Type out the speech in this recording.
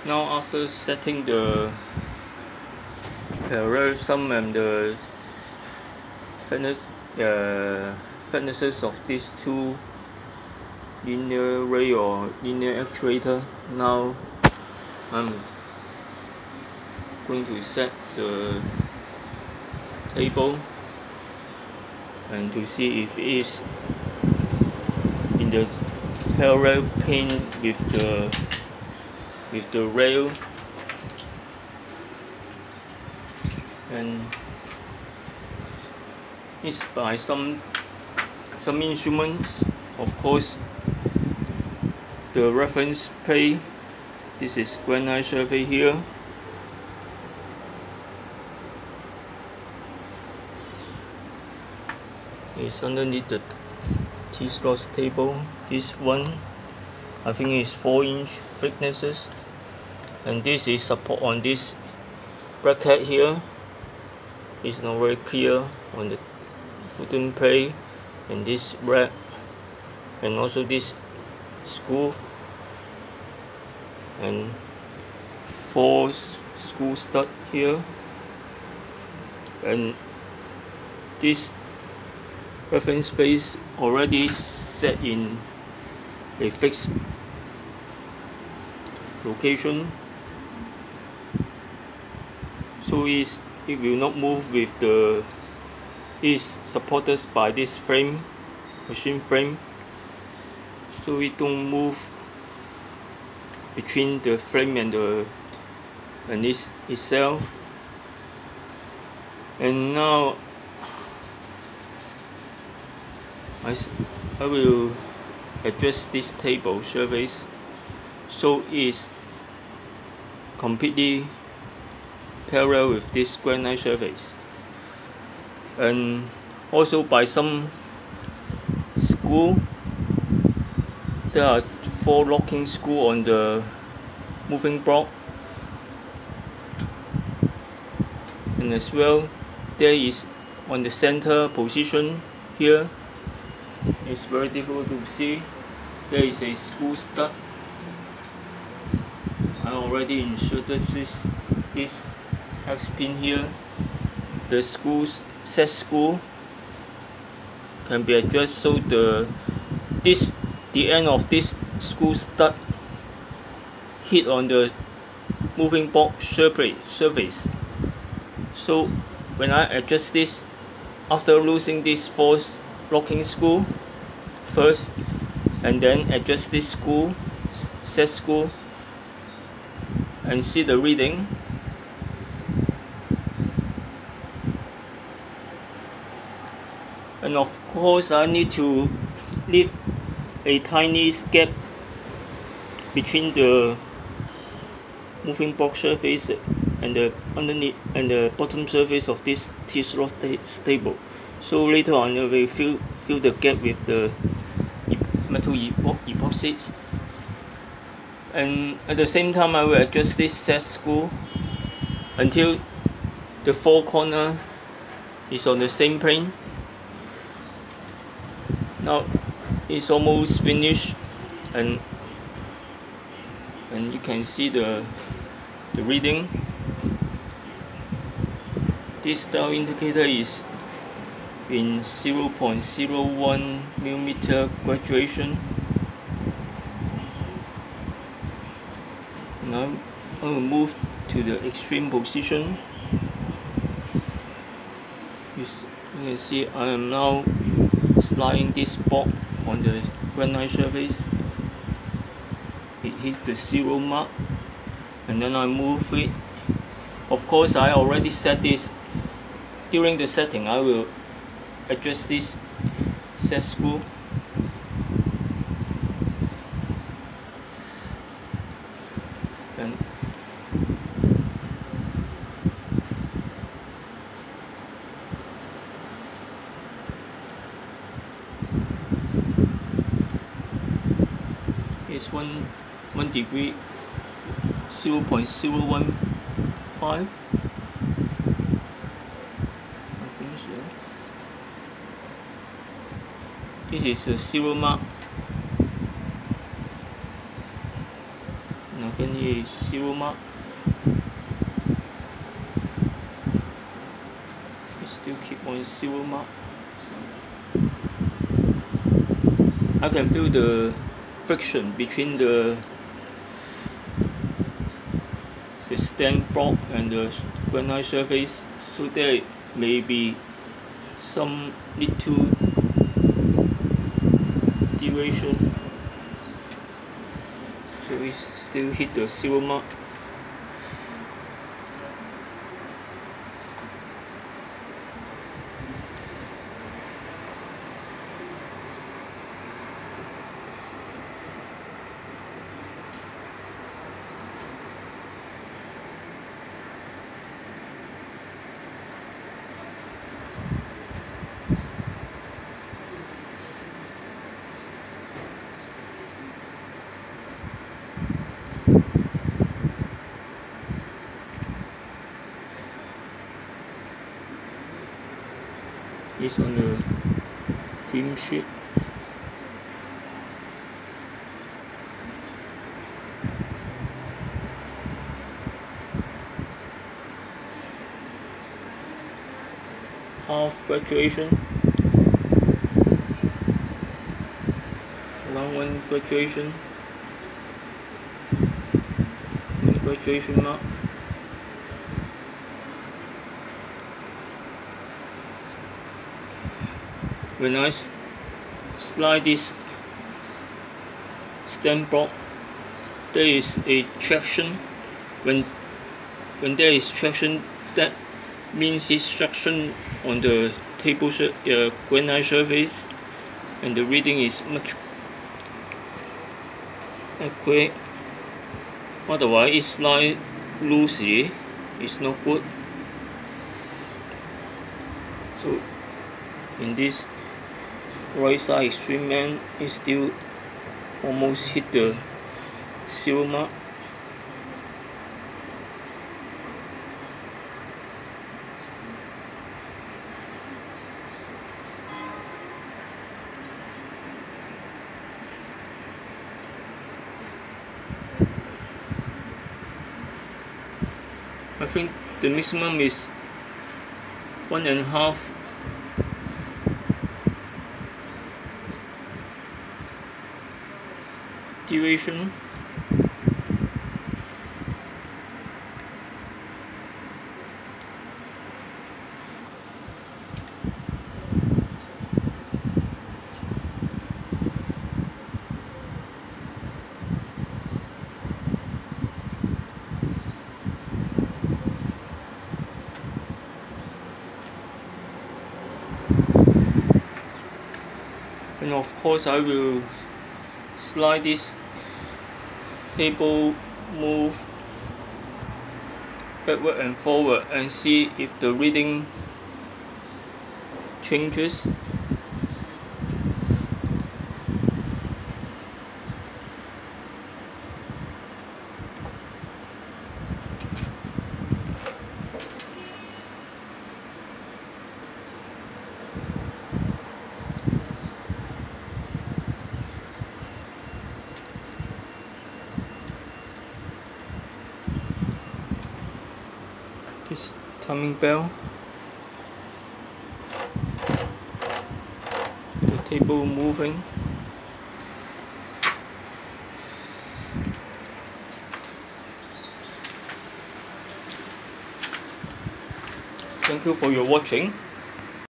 Now after setting the parallelism and the fitnesses of these two linear ray or linear actuator, now I'm going to set the table and to see if it is in the parallel plane with the rail, and it's by some instruments. Of course, the reference plate, this is granite surface here. It's underneath the T-slot table. This one, I think, is 4-inch thicknesses, and this is support on this bracket here. It's not very clear on the wooden plate, and this rack, and also this screw, and 4 screw stud here, and this reference base already set in a fixed location, so it will not move with the is supported by this frame, machine frame, so it don't move between the frame and this itself. And now I will adjust this table surface so it's completely parallel with this granite surface. And also by some screw, there are 4 locking screws on the moving block, and as well there is on the center position here. It's very difficult to see. There is a screw stud. I already inserted this hex pin here. The set screw can be adjusted so the end of this screw stud hit on the moving box surface. So when I adjust this, after losing this 4 locking screw first, and then adjust this set screw, and see the reading. And of course I need to leave a tiny gap between the moving box surface and the underneath and the bottom surface of this T-slot table. So later on I will fill the gap with the metal epoxies, and at the same time I will adjust this set screw until the 4 corner is on the same plane. Now it's almost finished, and you can see the reading. This dial indicator is in 0.01 millimeter graduation. Now I will move to the extreme position. You can see I am now sliding this bolt on the granite surface. It hit the 0 mark, and then I move it. Of course I already set this. During the setting I will adjust this set screw, and it's 1 degree, 0.015. This is a 0 mark. and again here is 0 mark. We still keep on 0 mark. I can feel the friction between the stamp block and the granite surface, so there may be some little deviation. So we still hit the 0 mark. It's on the film sheet. Half graduation, round 1 graduation, and graduation mark. When I slide this stamp block, there is a traction. When there is traction, that means it's traction on the table granite surface, and the reading is much accurate. Otherwise, it slides loosely. It's not good. So in this right side extreme end, it still almost hit the 0 mark. I think the maximum is 1.5 deviation. And of course I will slide this table, move backward and forward, and see if the reading changes. This timing bell, the table moving. Thank you for your watching.